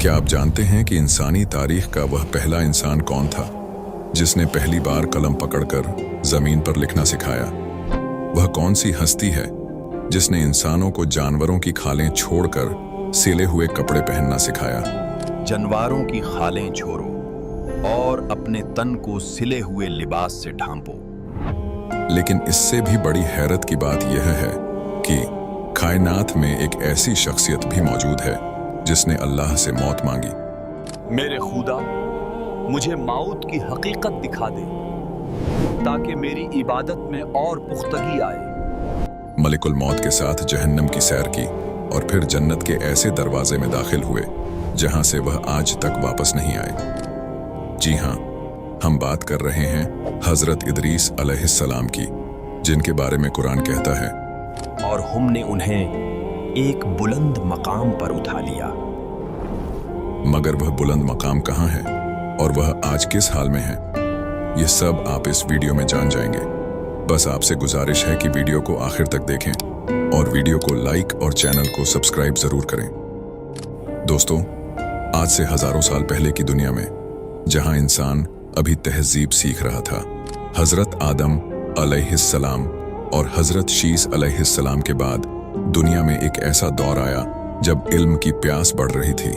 क्या आप जानते हैं कि इंसानी तारीख का वह पहला इंसान कौन था जिसने पहली बार कलम पकड़कर जमीन पर लिखना सिखाया? वह कौन सी हस्ती है जिसने इंसानों को जानवरों की खालें छोड़कर सिले हुए कपड़े पहनना सिखाया? जानवरों की खालें छोड़ो और अपने तन को सिले हुए लिबास से ढांपो। लेकिन इससे भी बड़ी हैरत की बात यह है कि कायनात में एक ऐसी शख्सियत भी मौजूद है जिसने अल्लाह से मौत मांगी। मेरे खुदा, मुझे मौत की हकीकत दिखा दे ताकि मेरी इबादत में और पुख्तगी आए। मलिकुल मौत के साथ जहन्नम की सैर की और फिर जन्नत के ऐसे दरवाजे में दाखिल हुए जहां से वह आज तक वापस नहीं आए। जी हां, हम बात कर रहे हैं हजरत इदरीस अलैहिस्सलाम की, जिनके बारे में कुरान कहता है, और हमने उन्हें एक बुलंद मकाम पर उठा लिया। मगर वह बुलंद मकाम कहाँ है और वह आज किस हाल में है, ये सब आप इस वीडियो में जान जाएंगे। बस आपसे गुजारिश है कि वीडियो को आखिर तक देखें और वीडियो को लाइक और चैनल को सब्सक्राइब जरूर करें। दोस्तों, आज से हजारों साल पहले की दुनिया में, जहां इंसान अभी तहजीब सीख रहा था, हजरत आदम अलैहिस्सलाम और हजरत शीस अलैहिस्सलाम के बाद दुनिया में एक ऐसा दौर आया जब इल्म की प्यास बढ़ रही थी।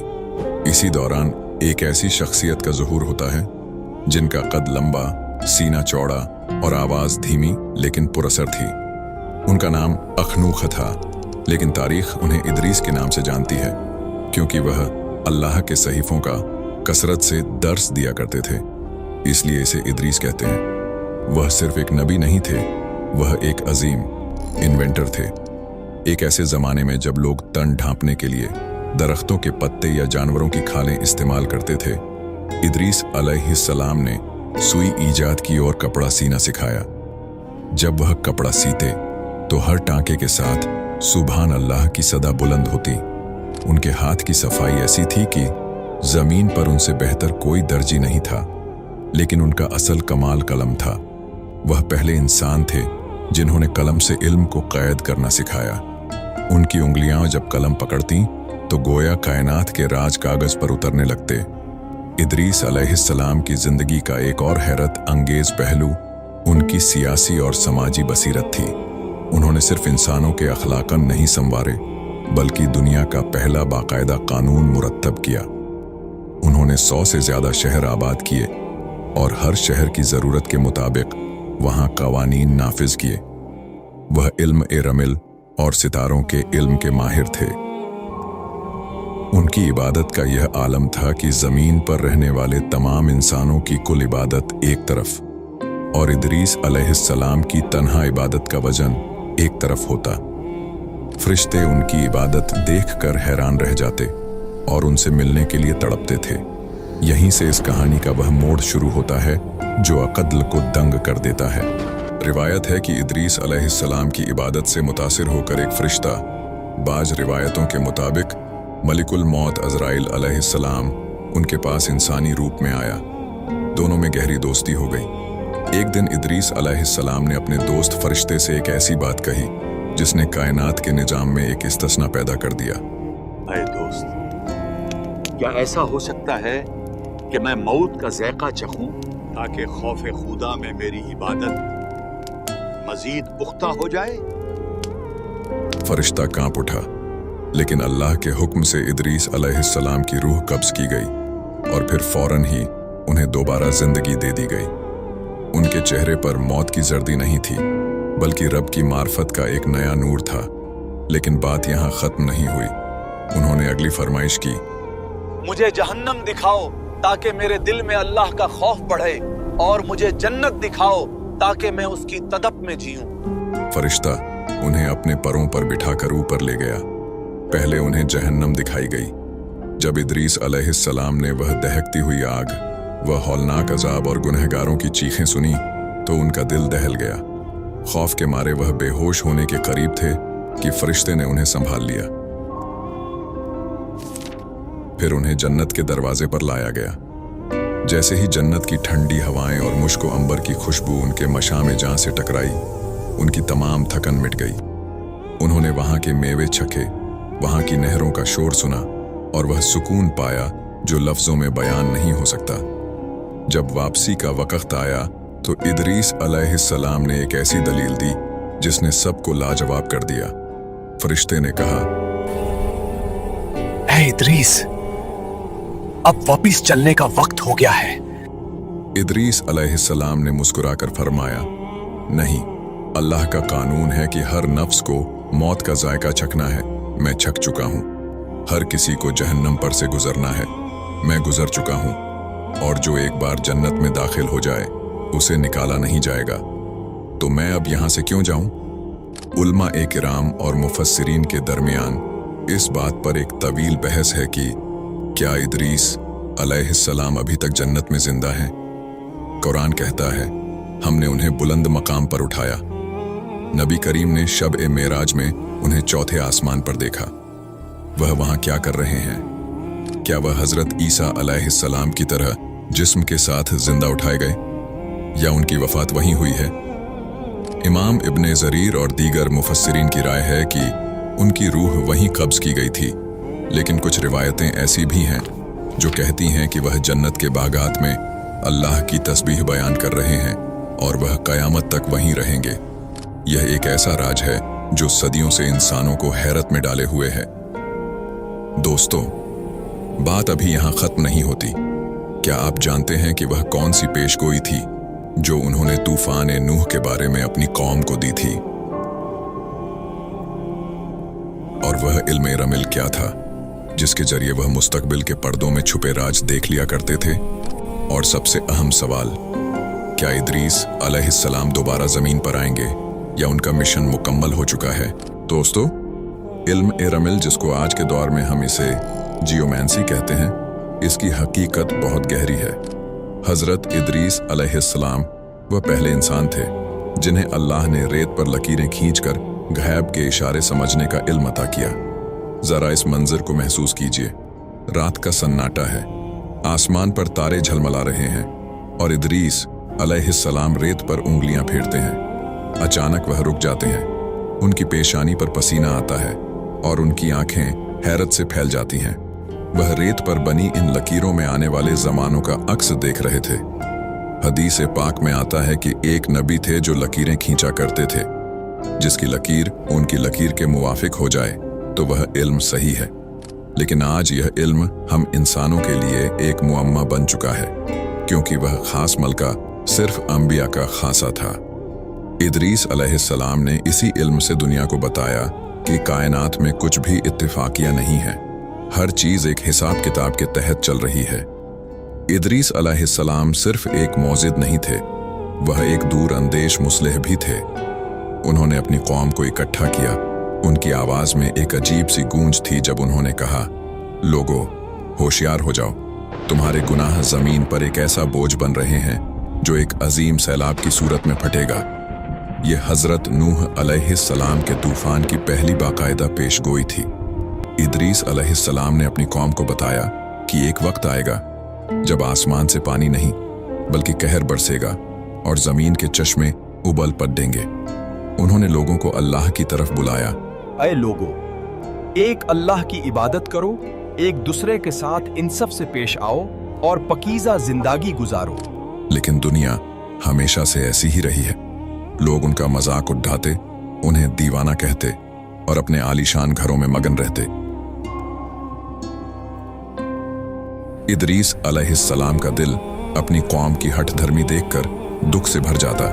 इसी दौरान एक ऐसी शख्सियत का ज़ुहूर होता है जिनका कद लंबा, सीना चौड़ा और आवाज़ धीमी लेकिन पुरअसर थी। उनका नाम अखनूख था, लेकिन तारीख उन्हें इदरीस के नाम से जानती है क्योंकि वह अल्लाह के सहीफ़ों का कसरत से दर्स दिया करते थे, इसलिए इसे इदरीस कहते हैं। वह सिर्फ एक नबी नहीं थे, वह एक अजीम इन्वेंटर थे। एक ऐसे ज़माने में जब लोग तन ढांपने के लिए दरख्तों के पत्ते या जानवरों की खालें इस्तेमाल करते थे, इदरीस अलैहिस्सलाम ने सुई ईजाद की और कपड़ा सीना सिखाया। जब वह कपड़ा सीते तो हर टांके के साथ सुभान अल्लाह की सदा बुलंद होती। उनके हाथ की सफाई ऐसी थी कि जमीन पर उनसे बेहतर कोई दर्जी नहीं था। लेकिन उनका असल कमाल कलम था। वह पहले इंसान थे जिन्होंने कलम से इल्म को कैद करना सिखाया। उनकी उंगलियां जब कलम पकड़ती तो गोया कायनात के राज कागज पर उतरने लगते। इदरीस अलैहिस्सलाम की जिंदगी का एक और हैरत अंगेज पहलू उनकी सियासी और समाजी बसीरत थी। उन्होंने सिर्फ इंसानों के अखलाकन नहीं संवारे, बल्कि दुनिया का पहला बाकायदा कानून मुरत्तब किया। उन्होंने 100 से ज्यादा शहर आबाद किए और हर शहर की जरूरत के मुताबिक वहां कवानीन नाफिज किए। वह इल्म ए रमिल और सितारों के इल्म के माहिर थे। उनकी इबादत का यह आलम था कि जमीन पर रहने वाले तमाम इंसानों की कुल इबादत एक तरफ और इदरीस अलैहिस्सलाम की तन्हा इबादत का वजन एक तरफ होता। फरिश्ते उनकी इबादत देखकर हैरान रह जाते और उनसे मिलने के लिए तड़पते थे। यहीं से इस कहानी का वह मोड़ शुरू होता है जो अक़ल को दंग कर देता है। रिवायत है कि इदरीस अलैहिस्सलाम की इबादत से मुतासिर होकर एक फरिश्ता, बाज रिवायतों के मुताबिक मलिकुल मौत अज़राइल अलैहिस्सलाम, उनके पास इंसानी रूप में आया। दोनों में गहरी दोस्ती हो गई। एक दिन इदरीस अलैहिस्सलाम ने अपने दोस्त फरिश्ते से एक ऐसी बात कही जिसने कायनात के निजाम में एक इस्तिस्ना पैदा कर दिया। ऐ दोस्त, क्या ऐसा हो सकता है कि मैं मौत का ज़ायक़ा चखूं ताकि खौफ खुदा में मेरी इबादत मजीद पुख्ता हो जाए? फरिश्ता कांप उठा, लेकिन अल्लाह के हुक्म से इदरीस अलैहिस्सलाम की रूह कब्ज की गई और फिर फौरन ही उन्हें दोबारा जिंदगी दे दी गई। उनके चेहरे पर मौत की जर्दी नहीं थी, बल्कि रब की मार्फत का एक नया नूर था। लेकिन बात यहाँ खत्म नहीं हुई। उन्होंने अगली फरमाइश की, मुझे जहन्नम दिखाओ ताकि मेरे दिल में अल्लाह का खौफ बढ़े, और मुझे जन्नत दिखाओ ताकि मैं उसकी तदब में जीऊं। फरिश्ता उन्हें अपने परों पर बिठाकर ऊपर ले गया। पहले उन्हें जहन्नम दिखाई गई। जब इदरीस अलैहिस्सलाम ने वह दहकती हुई आग, वह हौलनाक अजाब और गुनहगारों की चीखें सुनी तो उनका दिल दहल गया। खौफ के मारे वह बेहोश होने के करीब थे कि फरिश्ते ने उन्हें संभाल लिया। फिर उन्हें जन्नत के दरवाजे पर लाया गया। जैसे ही जन्नत की ठंडी हवाएं और मुश्क व अंबर की खुशबू उनके मशामे जान से टकराई, उनकी तमाम थकन मिट गई। उन्होंने वहां के मेवे चखे, वहां की नहरों का शोर सुना और वह सुकून पाया जो लफ्जों में बयान नहीं हो सकता। जब वापसी का वक्त आया तो इदरीस अलैहिस्सलाम ने एक ऐसी दलील दी जिसने सबको लाजवाब कर दिया। फरिश्ते ने कहा, ऐ इदरीस, अब वापिस चलने का वक्त हो गया है। इदरीस अलैहिस्सलाम ने मुस्कुराकर फरमाया, नहीं, अल्लाह का कानून है कि हर नफ्स को मौत का जायका चखना है। मैं चख चुका हूं। हर किसी को जहन्नम पर से गुजरना है। मैं गुजर चुका हूं, और जो एक बार जन्नत में दाखिल हो जाए उसे निकाला नहीं जाएगा। तो मैं अब यहां से क्यों जाऊं? उलमा ए किराम और मुफस्सिरीन के दरमियान इस बात पर एक तवील बहस है कि क्या इदरीस अलैहिस्सलाम अभी तक जन्नत में जिंदा हैं? कुरान कहता है, हमने उन्हें बुलंद मकाम पर उठाया। नबी करीम ने शब-ए-मेराज में उन्हें चौथे आसमान पर देखा। वह वहां क्या कर रहे हैं? क्या वह हजरत ईसा अलैहिस्सलाम की तरह जिस्म के साथ जिंदा उठाए गए, या उनकी वफात वहीं हुई है? इमाम इब्ने जरीर और दीगर मुफस्सिरीन की राय है कि उनकी रूह वहीं कब्ज की गई थी, लेकिन कुछ रिवायतें ऐसी भी हैं जो कहती हैं कि वह जन्नत के बागात में अल्लाह की तस्बीह बयान कर रहे हैं और वह कयामत तक वहीं रहेंगे। यह एक ऐसा राज है जो सदियों से इंसानों को हैरत में डाले हुए है। दोस्तों, बात अभी यहां खत्म नहीं होती। क्या आप जानते हैं कि वह कौन सी पेशगोई थी जो उन्होंने तूफान नूह के बारे में अपनी कौम को दी थी? और वह इल्म रमिल क्या था जिसके जरिए वह मुस्तकबिल के पर्दों में छुपे राज देख लिया करते थे? और सबसे अहम सवाल, क्या इदरीस अलैहिस्सलाम दोबारा जमीन पर आएंगे या उनका मिशन मुकम्मल हो चुका है? दोस्तों, इल्म रमिल, जिसको आज के दौर में हम इसे जियोमैंसी कहते हैं, इसकी हकीकत बहुत गहरी है। हजरत इदरीस अलैहिस्सलाम वह पहले इंसान थे जिन्हें अल्लाह ने रेत पर लकीरें खींचकर गैब के इशारे समझने का इल्म अता किया। जरा इस मंजर को महसूस कीजिए। रात का सन्नाटा है, आसमान पर तारे झलमला रहे हैं और इदरीस अलैहिस्सलाम रेत पर उंगलियां फेरते हैं। अचानक वह रुक जाते हैं। उनकी पेशानी पर पसीना आता है और उनकी आंखें हैरत से फैल जाती हैं। वह रेत पर बनी इन लकीरों में आने वाले जमानों का अक्स देख रहे थे। हदीस पाक में आता है कि एक नबी थे जो लकीरें खींचा करते थे। जिसकी लकीर उनकी लकीर के मुवाफिक हो जाए तो वह इल्म सही है। लेकिन आज यह इल्म हम इंसानों के लिए एक मुअम्मा बन चुका है, क्योंकि वह खास मलका सिर्फ अंबिया का खासा था। इदरीस अलैहिस्सलाम ने इसी इल्म से दुनिया को बताया कि कायनात में कुछ भी इत्तिफाकिया नहीं है। हर चीज एक हिसाब किताब के तहत चल रही है। इदरीस अलैहिस्सलाम सिर्फ एक मौजिद नहीं थे, वह एक दूर अंदेश मुस्लिह भी थे। उन्होंने अपनी कौम को इकट्ठा किया। उनकी आवाज में एक अजीब सी गूंज थी जब उन्होंने कहा, लोगो, होशियार हो जाओ, तुम्हारे गुनाह जमीन पर एक ऐसा बोझ बन रहे हैं जो एक अजीम सैलाब की सूरत में फटेगा। यह हजरत नूह अलैहिस्सलाम के तूफान की पहली बाकायदा पेशगोई थी। इदरीस अलैहिस्सलाम ने अपनी कौम को बताया कि एक वक्त आएगा जब आसमान से पानी नहीं बल्कि कहर बरसेगा और जमीन के चश्मे उबल पड़ेंगे। उन्होंने लोगों को अल्लाह की तरफ बुलाया। ऐ लोगो, एक अल्लाह की इबादत करो, एक दूसरे के साथ इंसाफ से पेश आओ और पकीज़ा जिंदगी गुजारो। लेकिन दुनिया हमेशा से ऐसी ही रही है। लोग उनका मजाक उड़ाते, उन्हें दीवाना कहते और अपने आलीशान घरों में मगन रहते। इदरीस अलैहिस्सलाम का दिल अपनी कौम की हठ धर्मी देखकर दुख से भर जाता,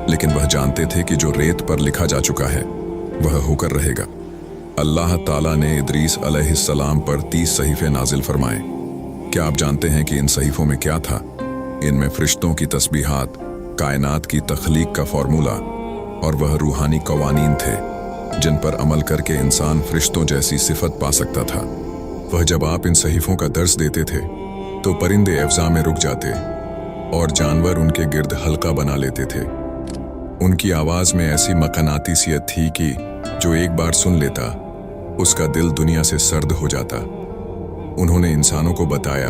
लेकिन वह जानते थे कि जो रेत पर लिखा जा चुका है वह होकर रहेगा। अल्लाह ताला ने इदरीस अलैहिस्सलाम पर 30 सहीफे नाजिल फरमाए। क्या आप जानते हैं कि इन सहीफों में क्या था? इनमें फरिश्तों की तस्बीहात, कायनात की तख्लीक का फॉर्मूला और वह रूहानी कवानीन थे जिन पर अमल करके इंसान फरिश्तों जैसी सिफत पा सकता था। वह जब आप इन सहीफों का दर्स देते थे तो परिंदे अफ़ज़ा में रुक जाते और जानवर उनके गिर्द हल्का बना लेते थे। उनकी आवाज में ऐसी मकनातीसियत थी कि जो एक बार सुन लेता उसका दिल दुनिया से सर्द हो जाता। उन्होंने इंसानों को बताया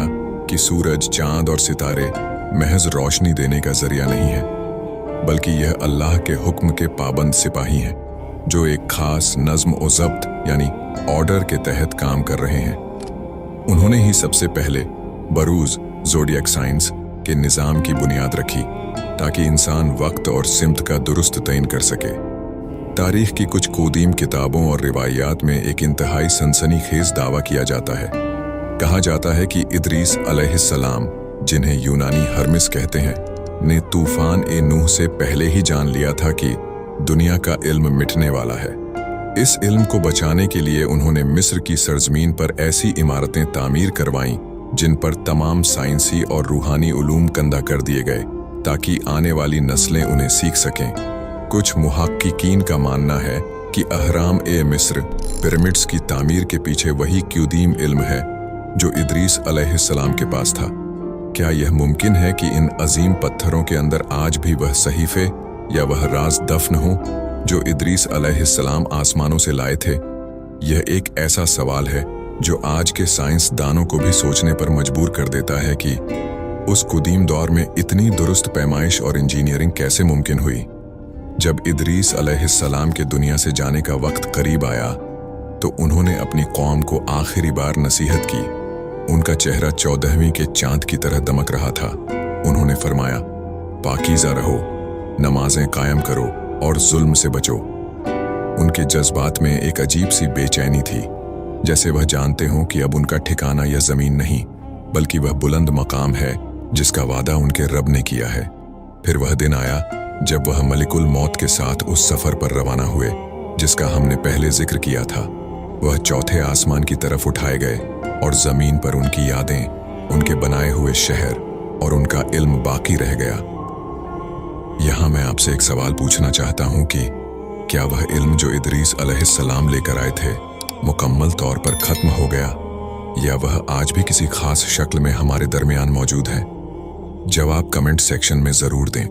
कि सूरज, चांद और सितारे महज रोशनी देने का जरिया नहीं है, बल्कि यह अल्लाह के हुक्म के पाबंद सिपाही हैं जो एक खास नज्म और ज़ब्त यानी ऑर्डर के तहत काम कर रहे हैं। उन्होंने ही सबसे पहले बरूज ज़ोडिएक साइंस के निज़ाम की बुनियाद रखी ताकि इंसान वक्त और सिमत का दुरुस्त तयन कर सके। तारीख की कुछ कदीम किताबों और रिवायात में एक इंतहाई सनसनीखेज दावा किया जाता है। कहा जाता है कि इदरीस अलैहिस्सलाम, जिन्हें यूनानी हर्मिस कहते हैं, ने तूफान ए नूह से पहले ही जान लिया था कि दुनिया का इल्म मिटने वाला है। इस इल्म को बचाने के लिए उन्होंने मिस्र की सरजमीन पर ऐसी इमारतें तामीर करवाईं जिन पर तमाम साइंसी और रूहानी उलूम कंधा कर दिए गए ताकि आने वाली नस्लें उन्हें सीख सकें। कुछ मुहक्किकीन का मानना है कि अहराम ए मिस्र पिरामिड्स की तामीर के पीछे वही कदीम इल्म है जो इदरीस अलैहिस्सलाम के पास था। क्या यह मुमकिन है कि इन अजीम पत्थरों के अंदर आज भी वह सहीफे या वह राज दफन हो जो इदरीस अलैहिस्सलाम आसमानों से लाए थे? यह एक ऐसा सवाल है जो आज के साइंसदानों को भी सोचने पर मजबूर कर देता है कि उस कदीम दौर में इतनी दुरुस्त पैमाइश और इंजीनियरिंग कैसे मुमकिन हुई। जब इदरीस अलैहिस्सलाम के दुनिया से जाने का वक्त करीब आया तो उन्होंने अपनी कौम को आखिरी बार नसीहत की। उनका चेहरा 14वीं के चांद की तरह दमक रहा था। उन्होंने फरमाया, पाकीज़ा रहो, नमाजें कायम करो और जुल्म से बचो। उनके जज्बात में एक अजीब सी बेचैनी थी, जैसे वह जानते हों कि अब उनका ठिकाना यह जमीन नहीं बल्कि वह बुलंद मकाम है जिसका वादा उनके रब ने किया है। फिर वह दिन आया जब वह मलिकुल मौत के साथ उस सफर पर रवाना हुए जिसका हमने पहले जिक्र किया था। वह चौथे आसमान की तरफ उठाए गए और जमीन पर उनकी यादें, उनके बनाए हुए शहर और उनका इल्म बाकी रह गया। यहां मैं आपसे एक सवाल पूछना चाहता हूं कि क्या वह इल्म जो इदरीस अलैहिस्सलाम लेकर आए थे मुकम्मल तौर पर खत्म हो गया या वह आज भी किसी खास शक्ल में हमारे दरमियान मौजूद है? जवाब कमेंट सेक्शन में जरूर दें।